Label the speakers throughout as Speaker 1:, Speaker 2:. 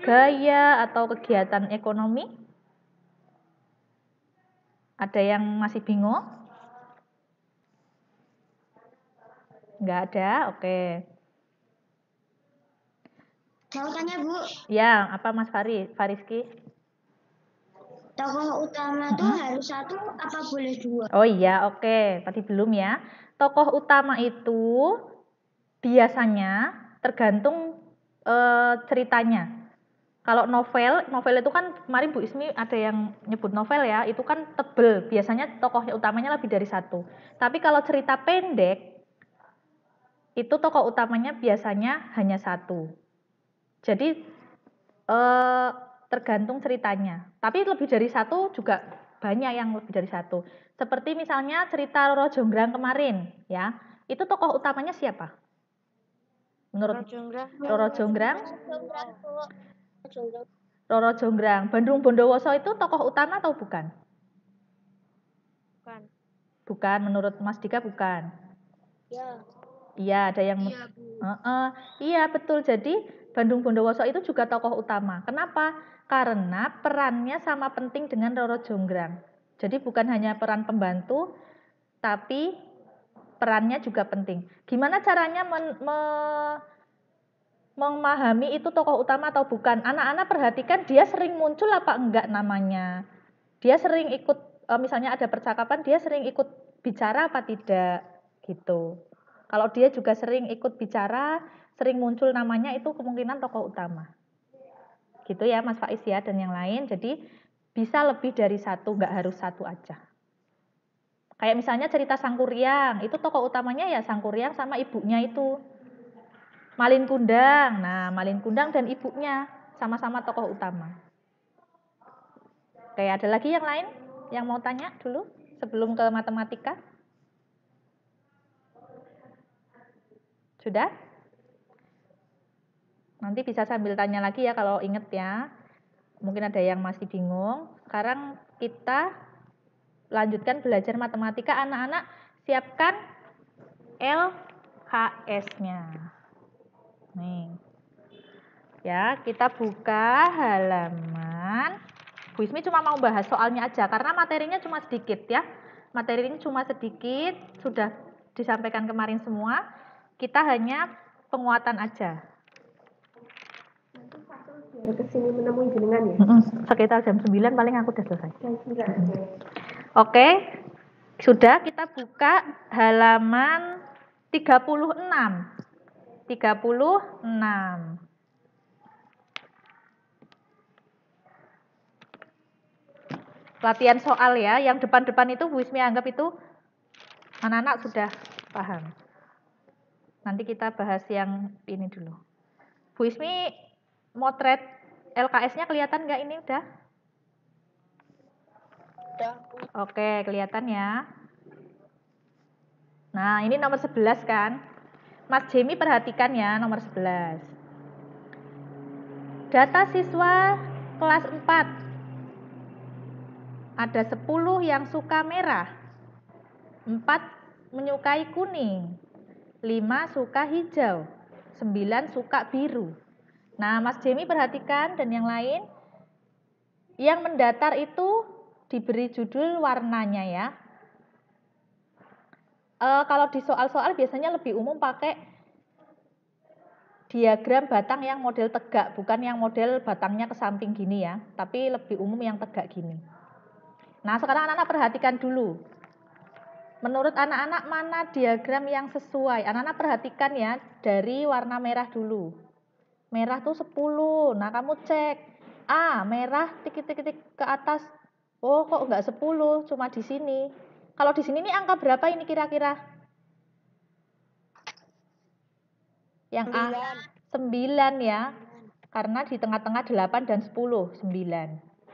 Speaker 1: gaya atau kegiatan ekonomi? Ada yang masih bingung? Nggak ada? Oke.
Speaker 2: Mau tanya, Bu.
Speaker 1: Ya, apa Mas Fariski?
Speaker 2: Tokoh utama tuh harus satu apa boleh dua?
Speaker 1: Oh iya, oke. Tadi belum ya. Tokoh utama itu biasanya tergantung ceritanya. Kalau novel itu kan kemarin Bu Ismi ada yang nyebut novel ya, itu kan tebel. Biasanya tokoh utamanya lebih dari satu. Tapi kalau cerita pendek, itu tokoh utamanya biasanya hanya satu. Jadi tergantung ceritanya. Tapi lebih dari satu juga banyak yang lebih dari satu. Seperti misalnya cerita Roro Jonggrang kemarin, ya. Itu tokoh utamanya siapa? Menurut Roro Jonggrang? Roro Jonggrang. Bandung Bondowoso itu tokoh utama atau bukan?
Speaker 2: Bukan.
Speaker 1: Bukan, menurut Mas Dika bukan.
Speaker 2: Ya.
Speaker 1: Iya, ada yang
Speaker 2: Iya, Bu.
Speaker 1: iya, betul. Jadi Bandung Bondowoso itu juga tokoh utama. Kenapa? Karena perannya sama penting dengan Roro Jonggrang. Jadi bukan hanya peran pembantu, tapi perannya juga penting. Gimana caranya memahami itu tokoh utama atau bukan? Anak-anak perhatikan dia sering muncul apa enggak namanya. Dia sering ikut, misalnya ada percakapan, dia sering ikut bicara apa tidak, gitu. Kalau dia juga sering ikut bicara, sering muncul namanya, itu kemungkinan tokoh utama. Gitu ya Mas Faiz ya, dan yang lain. Jadi bisa lebih dari satu, nggak harus satu aja. Kayak misalnya cerita Sangkuriang, itu tokoh utamanya ya Sangkuriang sama ibunya itu. Malin Kundang, nah Malin Kundang dan ibunya sama-sama tokoh utama. Oke, ada lagi yang lain yang mau tanya dulu sebelum ke matematika? Sudah? Nanti bisa sambil tanya lagi ya kalau inget ya. Mungkin ada yang masih bingung. Sekarang kita lanjutkan belajar matematika. Anak-anak siapkan LKS-nya. Nih. Ya, kita buka halaman. Bu Ismi cuma mau bahas soalnya aja karena materinya cuma sedikit ya. Materinya cuma sedikit, sudah disampaikan kemarin semua. Kita hanya penguatan aja.
Speaker 2: Kesini menemui jenengan ya?
Speaker 1: Sekitar jam 9 paling aku udah selesai.
Speaker 2: Jam 9.
Speaker 1: Oke. Sudah, kita buka halaman 36. 36. Latihan soal ya, yang depan-depan itu Bu Ismi anggap itu anak-anak sudah paham. Nanti kita bahas yang ini dulu. Bu Ismi, motret LKS-nya kelihatan nggak ini udah?
Speaker 2: Udah.
Speaker 1: Oke, kelihatan ya. Nah, ini nomor 11 kan? Mas Jemi perhatikan ya, nomor 11. Data siswa kelas 4. Ada 10 yang suka merah. 4 menyukai kuning. 5 suka hijau. 9 suka biru. Nah, Mas Jemi perhatikan dan yang lain. Yang mendatar itu diberi judul warnanya ya. Kalau di soal-soal biasanya lebih umum pakai diagram batang yang model tegak, bukan yang model batangnya ke samping gini ya, tapi lebih umum yang tegak gini. Nah, sekarang anak-anak perhatikan dulu. Menurut anak-anak mana diagram yang sesuai? Anak-anak perhatikan ya, dari warna merah dulu. Merah tuh 10. Nah, kamu cek. Merah titik-titik ke atas. Oh, kok enggak 10, cuma di sini. Kalau di sini ini angka berapa ini kira-kira? Yang A 9 ya. Karena di tengah-tengah 8 dan 10, 9.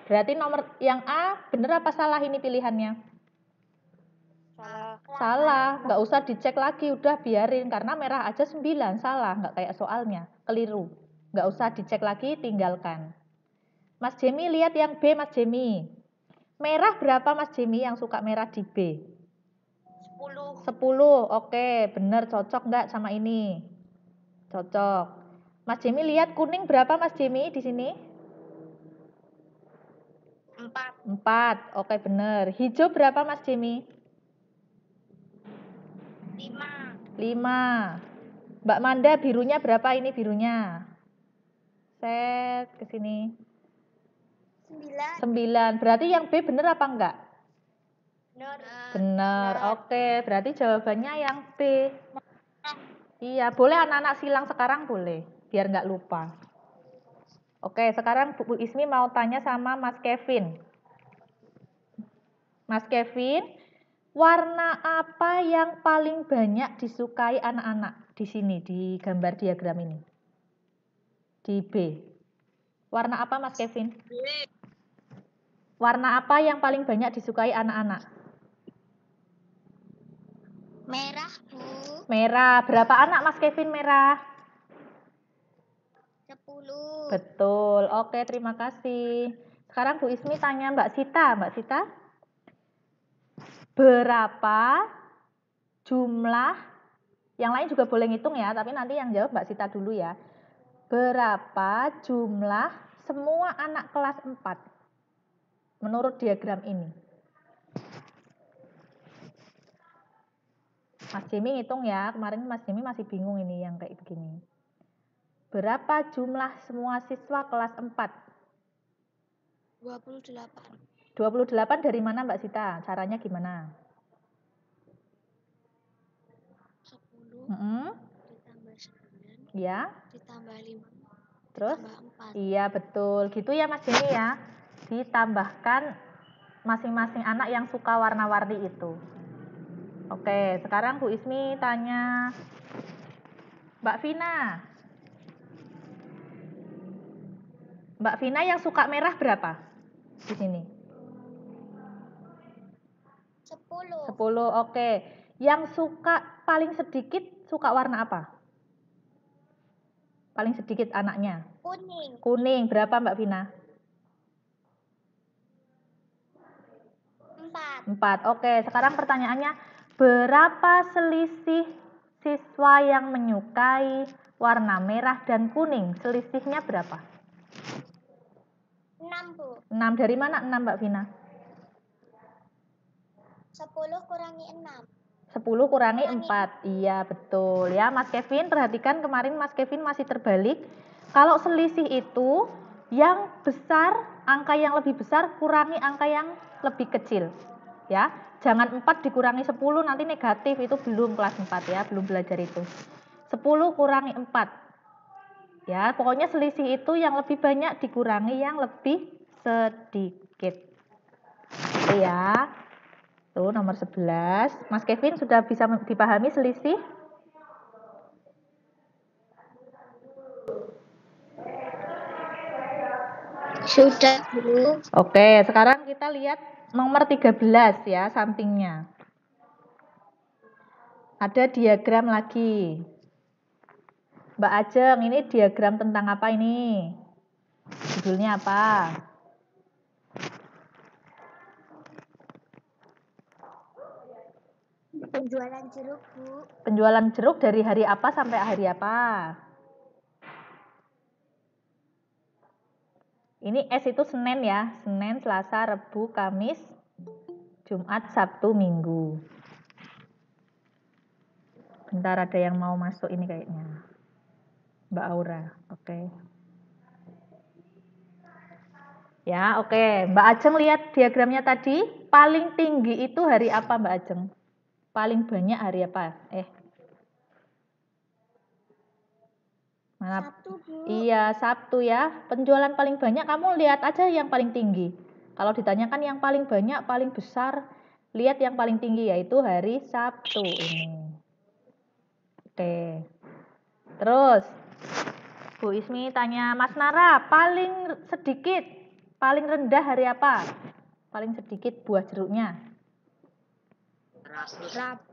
Speaker 1: Berarti nomor yang A benar apa salah ini pilihannya? Salah, nggak usah dicek lagi, udah biarin. Karena merah aja 9, salah, nggak kayak soalnya, keliru. Nggak usah dicek lagi, tinggalkan. Mas Jemi lihat yang B, Mas Jemi. Merah berapa Mas Jemi yang suka merah di B? 10. 10, oke, bener, cocok nggak sama ini? Cocok. Mas Jimmy lihat kuning berapa Mas Jimmy di sini?
Speaker 2: 4.
Speaker 1: 4. Oke, bener. Hijau berapa Mas Jimmy?
Speaker 2: 5.
Speaker 1: 5. Mbak Manda birunya berapa ini birunya? Set ke sini.
Speaker 2: 9.
Speaker 1: 9. Berarti yang B bener apa enggak?
Speaker 2: Benar.
Speaker 1: Bener. Oke, berarti jawabannya yang B. Iya, boleh anak-anak silang sekarang boleh, biar nggak lupa. Oke, sekarang Bu Ismi mau tanya sama Mas Kevin. Mas Kevin, warna apa yang paling banyak disukai anak-anak di sini, di gambar diagram ini? Di B. Warna apa Mas Kevin? Warna apa yang paling banyak disukai anak-anak?
Speaker 2: Merah, Bu.
Speaker 1: Merah. Berapa anak Mas Kevin merah?
Speaker 2: 10.
Speaker 1: Betul. Oke, terima kasih. Sekarang Bu Ismi tanya Mbak Sita. Mbak Sita, berapa jumlah, yang lain juga boleh ngitung ya, tapi nanti yang jawab Mbak Sita dulu ya. Berapa jumlah semua anak kelas 4 menurut diagram ini? Mas Jimmy ngitung ya, kemarin Mas Jimmy masih bingung ini yang kayak begini. Berapa jumlah semua siswa kelas 4?
Speaker 2: 28.
Speaker 1: 28 dari mana Mbak Sita? Caranya gimana?
Speaker 2: 10 ditambah 9
Speaker 1: Ya.
Speaker 2: ditambah 5
Speaker 1: Terus?
Speaker 2: ditambah 4.
Speaker 1: Iya, betul. Gitu ya Mas Jimmy ya. Ditambahkan masing-masing anak yang suka warna-warni itu. Oke, sekarang Bu Ismi tanya Mbak Vina. Mbak Vina yang suka merah berapa di sini?
Speaker 2: 10.
Speaker 1: 10, oke. Yang suka paling sedikit suka warna apa? Paling sedikit anaknya?
Speaker 2: Kuning.
Speaker 1: Kuning, berapa Mbak Vina?
Speaker 2: 4.
Speaker 1: 4, oke. Sekarang pertanyaannya, berapa selisih siswa yang menyukai warna merah dan kuning? Selisihnya berapa?
Speaker 2: 6, Bu.
Speaker 1: 6, dari mana 6 Mbak Vina?
Speaker 2: 10 kurangi 6.
Speaker 1: 10 kurangi 4. Iya, betul ya Mas Kevin. Perhatikan kemarin Mas Kevin masih terbalik. Kalau selisih itu yang besar, angka yang lebih besar kurangi angka yang lebih kecil. Ya, jangan 4 dikurangi 10 nanti negatif, itu belum kelas 4 ya, belum belajar itu. 10 kurangi 4. Ya, pokoknya selisih itu yang lebih banyak dikurangi yang lebih sedikit. Oke ya. Tuh nomor 11. Mas Kevin sudah bisa dipahami selisih?
Speaker 2: Sudah, Bu.
Speaker 1: Oke, sekarang kita lihat nomor 13 ya, sampingnya. Ada diagram lagi. Mbak Ajeng, ini diagram tentang apa ini? Judulnya apa?
Speaker 2: Penjualan jeruk, Bu.
Speaker 1: Penjualan jeruk dari hari apa sampai hari apa? Ini S itu Senin ya, Senin, Selasa, Rabu, Kamis, Jumat, Sabtu, Minggu. Bentar, ada yang mau masuk ini kayaknya. Mbak Aura, oke. Ya, oke. Mbak Ajeng lihat diagramnya tadi, paling tinggi itu hari apa Mbak Ajeng? Paling banyak hari apa? Mana?
Speaker 2: Sabtu, Bu.
Speaker 1: Iya, Sabtu ya. Penjualan paling banyak, kamu lihat aja yang paling tinggi. Kalau ditanyakan yang paling banyak, paling besar, lihat yang paling tinggi, yaitu hari Sabtu ini. Oke. Terus, Bu Ismi tanya Mas Nara, paling sedikit, paling rendah hari apa? Paling sedikit buah jeruknya.
Speaker 2: Rabu.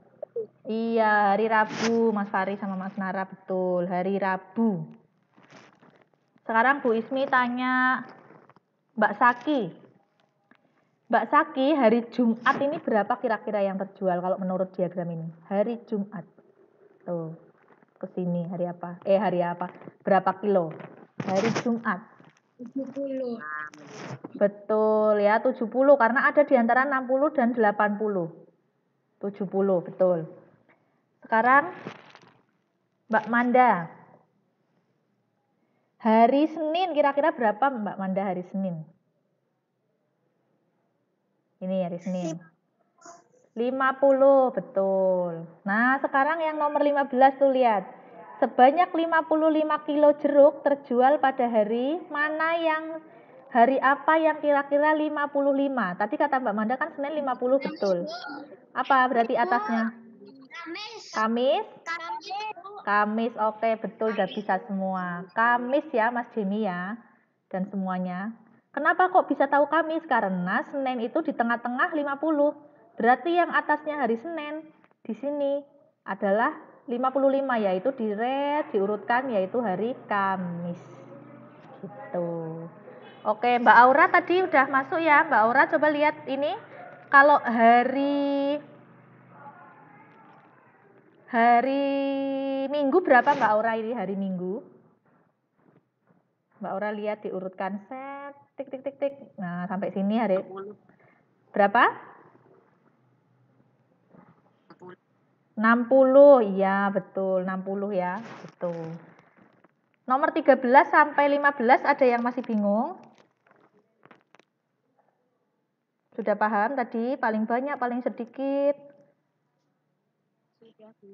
Speaker 1: Iya, hari Rabu, Mas Fari sama Mas Nara, betul, hari Rabu. Sekarang Bu Ismi tanya Mbak Saki. Mbak Saki, hari Jumat ini berapa kira-kira yang terjual kalau menurut diagram ini? Hari Jumat. Tuh. ke sini hari apa? Hari apa? Berapa kilo? Hari Jumat.
Speaker 2: 70.
Speaker 1: Betul ya, 70 karena ada di antara 60 dan 80. 70, betul. Sekarang Mbak Manda. Hari Senin kira-kira berapa Mbak Manda hari Senin? Ini hari Senin. 50, betul. Nah, sekarang yang nomor 15 tuh lihat. Sebanyak 55 kilo jeruk terjual pada hari mana yang hari apa yang kira-kira 55? Tadi kata Mbak Manda kan Senin 50, betul. Apa berarti atasnya? Kamis? Kamis, oke, betul, udah bisa semua. Kamis ya Mas Jimmy ya, dan semuanya. Kenapa kok bisa tahu Kamis? Karena Senin itu di tengah-tengah 50. Berarti yang atasnya hari Senin di sini adalah 55, yaitu diurutkan yaitu hari Kamis. Gitu. Oke, Mbak Aura tadi udah masuk ya. Mbak Aura coba lihat ini. Kalau hari Minggu berapa Mbak Aura ini hari Minggu? Mbak Aura lihat diurutkan set tik tik tik tik. Nah, sampai sini hari
Speaker 3: 60.
Speaker 1: Berapa? 60. Iya, betul. 60 ya. Betul. Nomor 13 sampai 15 ada yang masih bingung? Sudah paham tadi? Paling banyak, paling sedikit?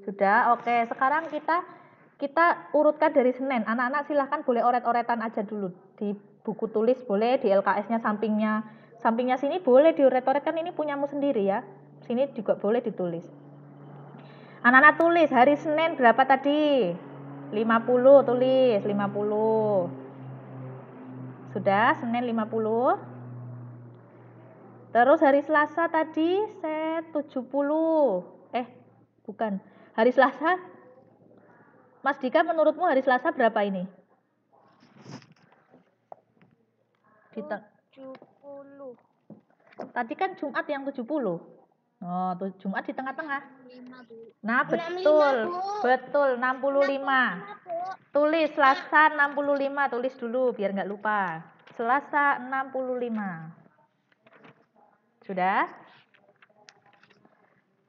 Speaker 1: Sudah. Oke, sekarang kita urutkan dari Senin. Anak-anak silahkan boleh oret-oretan aja dulu. Di buku tulis boleh, di LKS-nya sampingnya sini boleh dioret-oretkan, ini punyamu sendiri ya. Sini juga boleh ditulis. Anak-anak tulis hari Senin berapa tadi? 50, tulis 50. Sudah, Senin 50. Terus hari Selasa tadi set 70. Bukan. Hari Selasa, Mas Dika menurutmu hari Selasa berapa ini?
Speaker 2: 70.
Speaker 1: Tadi kan Jumat yang 70. Oh, tuh Jumat di tengah-tengah.
Speaker 2: 65, Bu.
Speaker 1: Nah, betul.
Speaker 2: 65, Bu.
Speaker 1: Betul, 65.
Speaker 2: 65, Bu.
Speaker 1: Tulis Selasa 65, tulis dulu biar nggak lupa. Selasa 65. Sudah?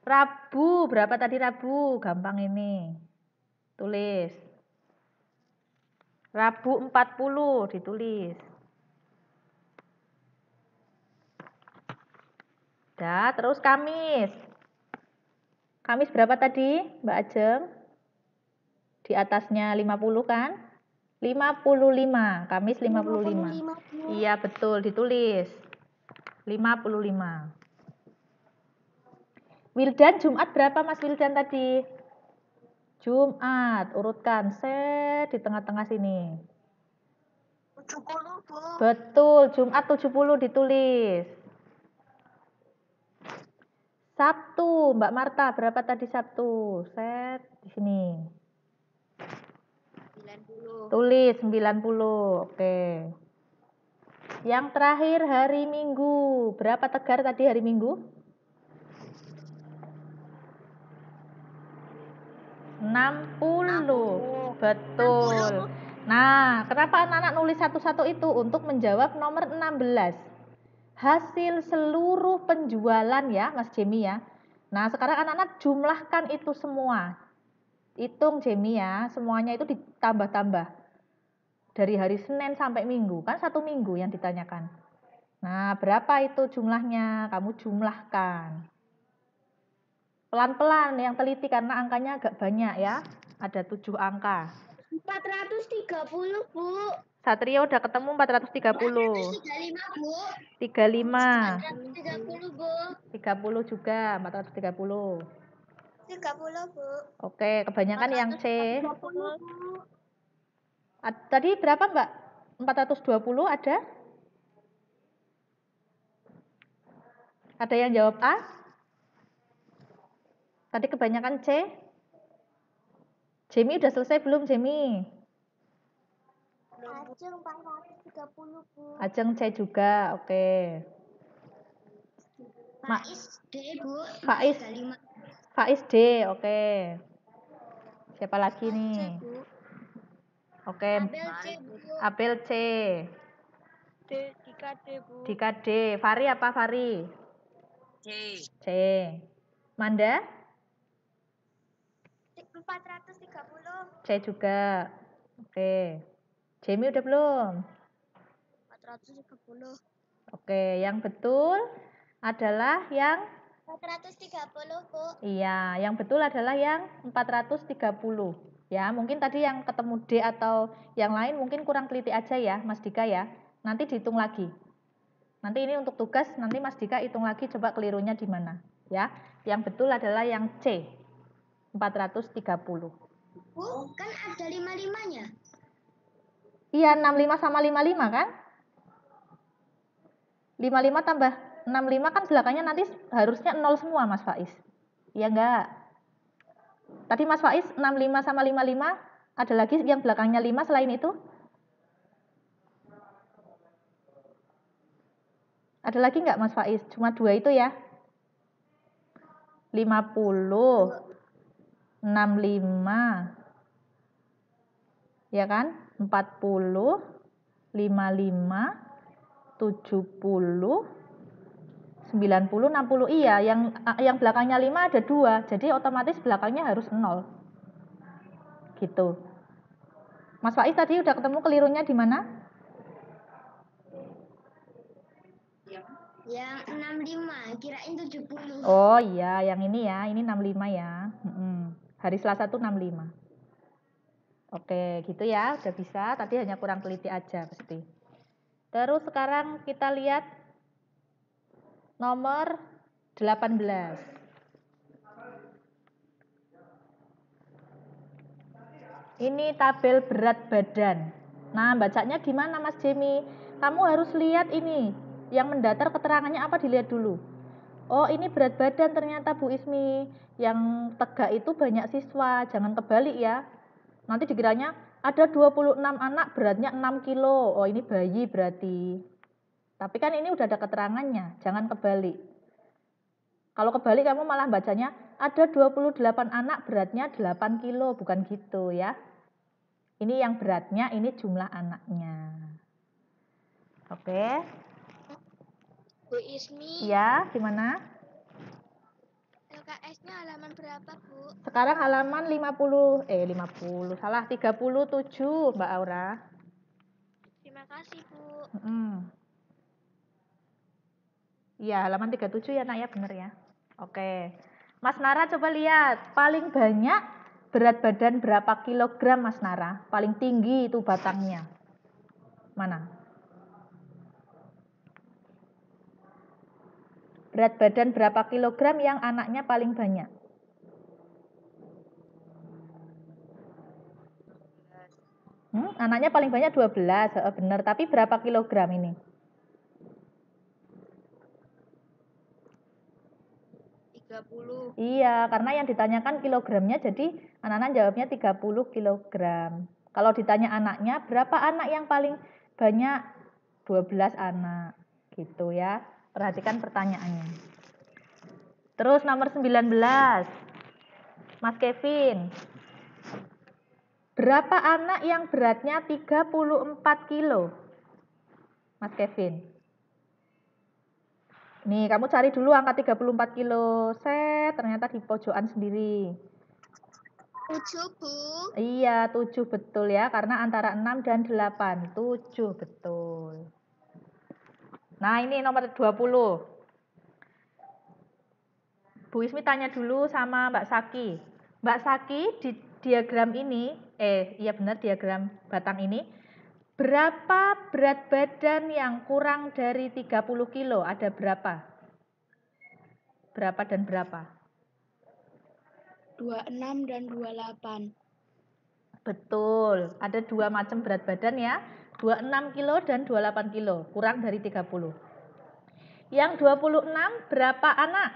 Speaker 1: Rabu, berapa tadi Rabu? Gampang ini. Tulis. Rabu 40, ditulis. Dah, terus Kamis. Kamis berapa tadi, Mbak Ajeng? Di atasnya 50 kan? 55. Kamis 55.
Speaker 2: 55, Bu.
Speaker 1: Iya, betul, ditulis. 55. Wildan Jumat berapa Mas Wildan tadi? Jumat, urutkan set di tengah-tengah sini.
Speaker 2: 70, Bu.
Speaker 1: Betul, Jumat 70 ditulis. Sabtu, Mbak Marta, berapa tadi Sabtu? Set di sini.
Speaker 2: 90.
Speaker 1: Tulis 90. Oke. Yang terakhir hari Minggu. Berapa Tegar tadi hari Minggu? 60. Betul. Nah, kenapa anak-anak nulis satu-satu itu? Untuk menjawab nomor 16. Hasil seluruh penjualan ya, Mas Jemi ya. Nah, sekarang anak-anak jumlahkan itu semua. Hitung Jemi ya, semuanya itu ditambah-tambah. Dari hari Senin sampai Minggu, kan satu minggu yang ditanyakan. Nah, berapa itu jumlahnya? Kamu jumlahkan. Pelan-pelan yang teliti karena angkanya agak banyak ya. Ada 7 angka.
Speaker 2: 430, Bu.
Speaker 1: Satrio udah ketemu 430.
Speaker 2: 435, Bu.
Speaker 1: 35.
Speaker 2: 430, Bu.
Speaker 1: 30 juga, 430.
Speaker 2: 30, Bu.
Speaker 1: Oke, kebanyakan yang C.
Speaker 2: 430, Bu.
Speaker 1: Tadi berapa Mbak? 420 ada? Ada yang jawab A? Tadi kebanyakan C? Jamie udah selesai belum Jamie?
Speaker 2: Ajeng 430, Bu.
Speaker 1: Ajeng C juga, oke.
Speaker 2: Faiz D, Bu.
Speaker 1: Faiz.
Speaker 2: 35.
Speaker 1: Faiz D, oke. Siapa lagi nih?
Speaker 2: C, Bu.
Speaker 1: Oke,
Speaker 2: Abel C, Bu.
Speaker 1: Abel C.
Speaker 2: Dika D, Bu.
Speaker 1: Dika D. Fari apa Fari?
Speaker 2: C.
Speaker 1: C. Manda?
Speaker 2: 430.
Speaker 1: C juga. Oke. Jamie udah belum?
Speaker 2: 430.
Speaker 1: Oke, yang betul adalah yang
Speaker 2: 430, Bu.
Speaker 1: iya, yang betul adalah yang 430. Ya, mungkin tadi yang ketemu D atau yang lain mungkin kurang teliti aja ya, Mas Dika ya. Nanti dihitung lagi. Nanti ini untuk tugas, nanti Mas Dika hitung lagi coba kelirunya di mana, ya. Yang betul adalah yang C, 430.
Speaker 2: Bu, kan ada 55-nya.
Speaker 1: Iya, 65 sama 55 kan? 55 tambah 65 kan belakangnya nanti harusnya 0 semua, Mas Faiz. Iya enggak? Tadi Mas Faiz 65 sama 55, ada lagi yang belakangnya 5 selain itu? Ada lagi enggak Mas Faiz? Cuma 2 itu ya? 50, 65, ya kan? 40, 55, 70, 90, 60. Iya, yang belakangnya 5 ada 2. Jadi otomatis belakangnya harus 0. Gitu. Mas Faiz tadi udah ketemu kelirunya di mana?
Speaker 2: Yang 65, kirain 70.
Speaker 1: Oh iya, yang ini ya. Ini 65 ya. Hari Selasa tuh 65. Oke, gitu ya. Udah bisa. Tadi hanya kurang teliti aja pasti. Terus sekarang kita lihat nomor 18. Ini tabel berat badan. Nah, bacanya gimana Mas Jemi? Kamu harus lihat ini. Yang mendatar keterangannya apa dilihat dulu. Oh, ini berat badan ternyata Bu Ismi. Yang tegak itu banyak siswa. Jangan kebalik ya. Nanti dikiranya ada 26 anak beratnya 6 kilo. Oh, ini bayi berarti. Tapi kan ini udah ada keterangannya. Jangan kebalik. Kalau kebalik kamu malah bacanya ada 28 anak beratnya 8 kilo. Bukan gitu ya. Ini yang beratnya, ini jumlah anaknya. Oke.
Speaker 2: Bu Ismi.
Speaker 1: Ya, gimana?
Speaker 2: LKS-nya halaman berapa, Bu?
Speaker 1: Sekarang halaman 50, salah 37 Mbak Aura.
Speaker 2: Terima kasih, Bu.
Speaker 1: Iya, halaman 37 ya nak ya, bener ya. Oke. Mas Nara coba lihat, paling banyak berat badan berapa kilogram Mas Nara? Paling tinggi itu batangnya. Mana? Berat badan berapa kilogram yang anaknya paling banyak? Anaknya paling banyak 12, benar. Tapi berapa kilogram ini?
Speaker 2: 30.
Speaker 1: Iya, karena yang ditanyakan kilogramnya, jadi anak-anak jawabnya 30 kilogram. Kalau ditanya anaknya, berapa anak yang paling banyak? 12 anak. Gitu ya. Perhatikan pertanyaannya. Terus nomor 19. Mas Kevin. Berapa anak yang beratnya 34 kilo? Mas Kevin. Nih, kamu cari dulu angka 34 kilo. Ternyata di pojokan sendiri.
Speaker 2: 7, Bu.
Speaker 1: Iya, 7 betul ya, karena antara 6 dan 8. 7 betul. Nah, ini nomor 20. Bu Ismi tanya dulu sama Mbak Saki. Mbak Saki, di diagram ini, iya benar diagram batang ini, berapa berat badan yang kurang dari 30 kilo? Ada berapa? Berapa dan berapa?
Speaker 2: 26 dan 28.
Speaker 1: Betul, ada 2 macam berat badan ya, 26 kilo dan 28 kilo, kurang dari 30. Yang 26 berapa anak?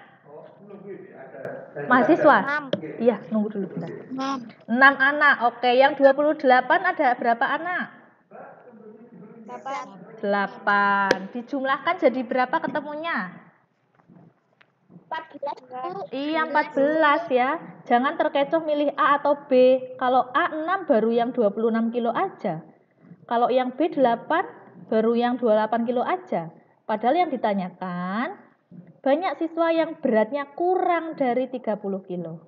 Speaker 1: Mahasiswa?
Speaker 2: 6.
Speaker 1: Iya, nunggu dulu bentar.
Speaker 2: 6.
Speaker 1: 6 anak, oke. Yang 28 ada berapa anak?
Speaker 2: 8.
Speaker 1: 8. Dijumlahkan jadi berapa ketemunya?
Speaker 2: 14, Bu.
Speaker 1: Iya 14 ya. Jangan terkecoh milih A atau B. Kalau A 6 baru yang 26 kilo aja. Kalau yang B 8 baru yang 28 kilo aja. Padahal yang ditanyakan banyak siswa yang beratnya kurang dari 30 kilo.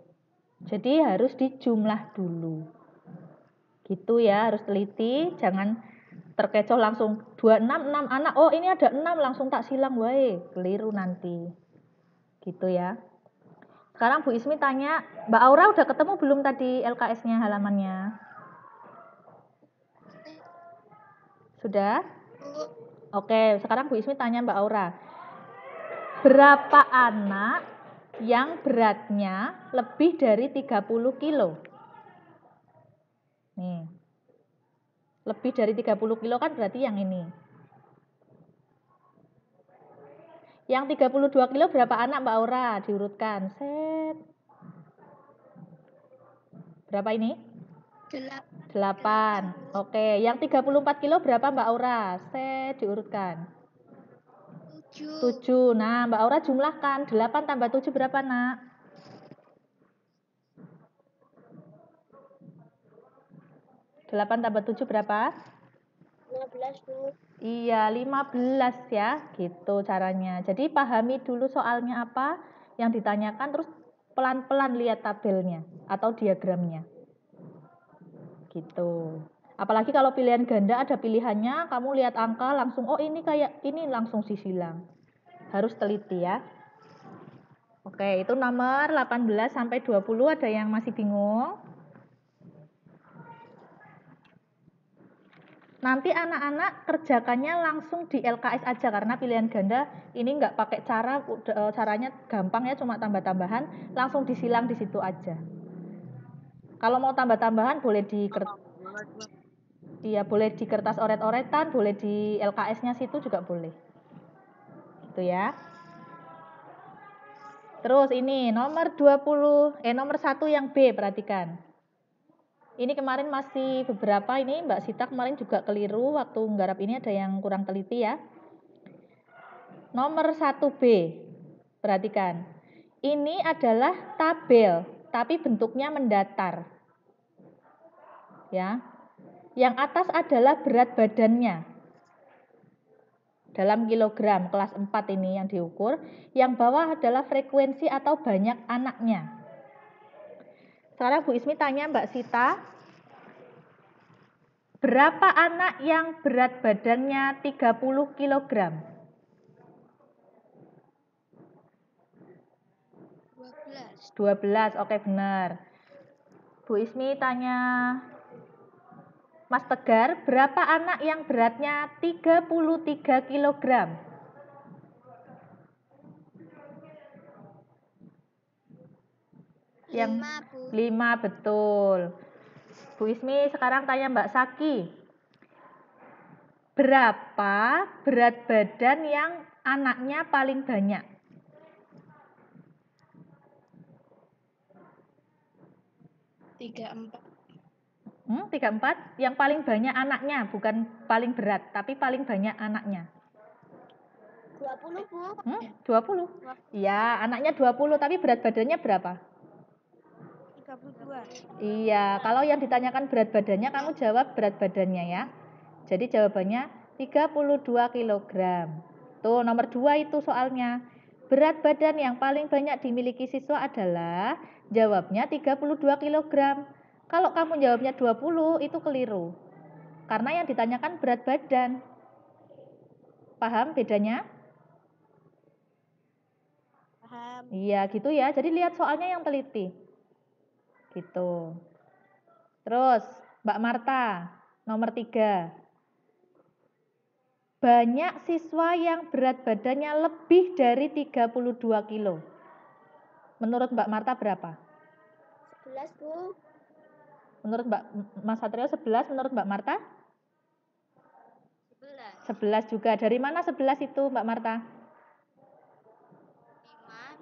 Speaker 1: Jadi harus dijumlah dulu. Gitu ya, harus teliti, jangan terkecoh langsung 26 6 anak. Oh, ini ada 6 langsung tak silang wae. Keliru nanti. Gitu ya. Sekarang Bu Ismi tanya, Mbak Aura udah ketemu belum tadi LKS-nya halamannya? Sudah?
Speaker 2: Bu.
Speaker 1: Oke, sekarang Bu Ismi tanya Mbak Aura. Berapa anak yang beratnya lebih dari 30 kilo? Nih. Lebih dari 30 kilo kan berarti yang ini. Yang 32 kilo berapa anak Mbak Aura? Diurutkan. Set. Berapa ini? 8. Oke, yang 34 kilo berapa Mbak Aura? Set, diurutkan. 7. Nah, Mbak Aura jumlahkan. 8 tambah 7 berapa, Nak? 8 tambah 7 berapa?
Speaker 2: 15, Bu.
Speaker 1: Iya, 15 ya. Gitu caranya. Jadi pahami dulu soalnya apa yang ditanyakan, terus pelan-pelan lihat tabelnya atau diagramnya. Gitu. Apalagi kalau pilihan ganda ada pilihannya, kamu lihat angka langsung, oh ini kayak ini langsung sisilang. Harus teliti ya. Oke, itu nomor 18 sampai 20 ada yang masih bingung? Nanti anak-anak kerjakannya langsung di LKS aja karena pilihan ganda ini nggak pakai caranya gampang ya, cuma tambah-tambahan, langsung disilang di situ aja. Kalau mau tambah-tambahan boleh boleh di kertas oret-oretan, boleh di LKS-nya situ juga boleh. Gitu ya. Terus ini nomor 1 yang B, perhatikan. Ini kemarin masih beberapa, ini Mbak Sita kemarin juga keliru waktu nggarap ini, ada yang kurang teliti ya. Nomor 1B, perhatikan. Ini adalah tabel, tapi bentuknya mendatar. Ya. Yang atas adalah berat badannya. Dalam kilogram, kelas 4 ini yang diukur. Yang bawah adalah frekuensi atau banyak anaknya. Sekarang Bu Ismi tanya Mbak Sita, berapa anak yang berat badannya 30 kg? 12, oke benar. Bu Ismi tanya Mas Tegar, berapa anak yang beratnya 33 kg? Yang 5, betul. Bu Ismi sekarang tanya Mbak Saki, berapa berat badan yang anaknya paling banyak?
Speaker 2: 34.
Speaker 1: 34? Yang paling banyak anaknya, bukan paling berat, tapi paling banyak anaknya.
Speaker 2: 20, Bu.
Speaker 1: 20? Iya, anaknya 20, tapi berat badannya berapa?
Speaker 2: 32.
Speaker 1: Iya, kalau yang ditanyakan berat badannya, kamu jawab berat badannya ya. Jadi jawabannya 32 kg. Tuh, nomor 2 itu soalnya. Berat badan yang paling banyak dimiliki siswa adalah, jawabnya 32 kg. Kalau kamu jawabnya 20, itu keliru. Karena yang ditanyakan berat badan. Paham bedanya?
Speaker 2: Paham.
Speaker 1: Iya, gitu ya. Jadi lihat soalnya yang teliti. Gitu. Terus, Mbak Marta, nomor 3. Banyak siswa yang berat badannya lebih dari 32 kilo. Menurut Mbak Marta berapa?
Speaker 2: 11, Bu.
Speaker 1: Menurut Mas Satrio 11, menurut Mbak Marta? 11 juga. Dari mana 11 itu Mbak Marta?
Speaker 2: 5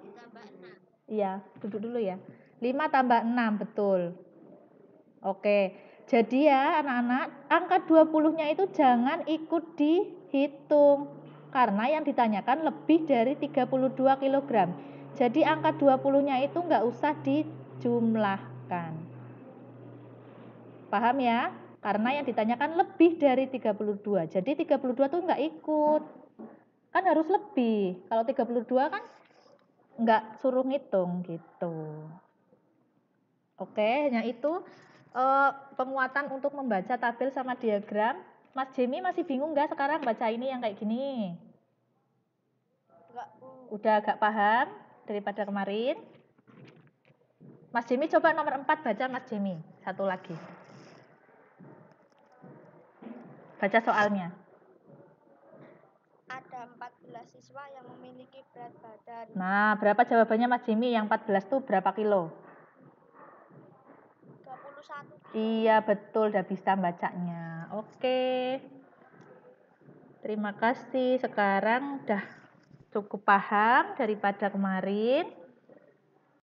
Speaker 2: ditambah 6.
Speaker 1: Iya, duduk dulu ya. 5 tambah 6, betul. Oke, jadi ya anak-anak, angka 20-nya itu jangan ikut dihitung. Karena yang ditanyakan lebih dari 32 kg. Jadi angka 20-nya itu nggak usah dijumlahkan. Paham ya? Karena yang ditanyakan lebih dari 32. Jadi 32 tuh nggak ikut. Kan harus lebih. Kalau 32 kan nggak suruh ngitung gitu. Oke, hanya itu penguatan untuk membaca tabel sama diagram. Mas Jimmy masih bingung nggak sekarang baca ini yang kayak gini?
Speaker 2: Enggak, Bu.
Speaker 1: Udah agak paham daripada kemarin? Mas Jimmy coba nomor 4 baca Mas Jimmy. Satu lagi. Baca soalnya.
Speaker 2: Ada 14 siswa yang memiliki berat badan
Speaker 1: Nah, berapa jawabannya Mas Jimmy? Yang 14 tuh berapa kilo?
Speaker 2: 21 kilo.
Speaker 1: Iya, betul. Udah bisa bacanya. Oke. Terima kasih. Sekarang udah cukup paham daripada kemarin.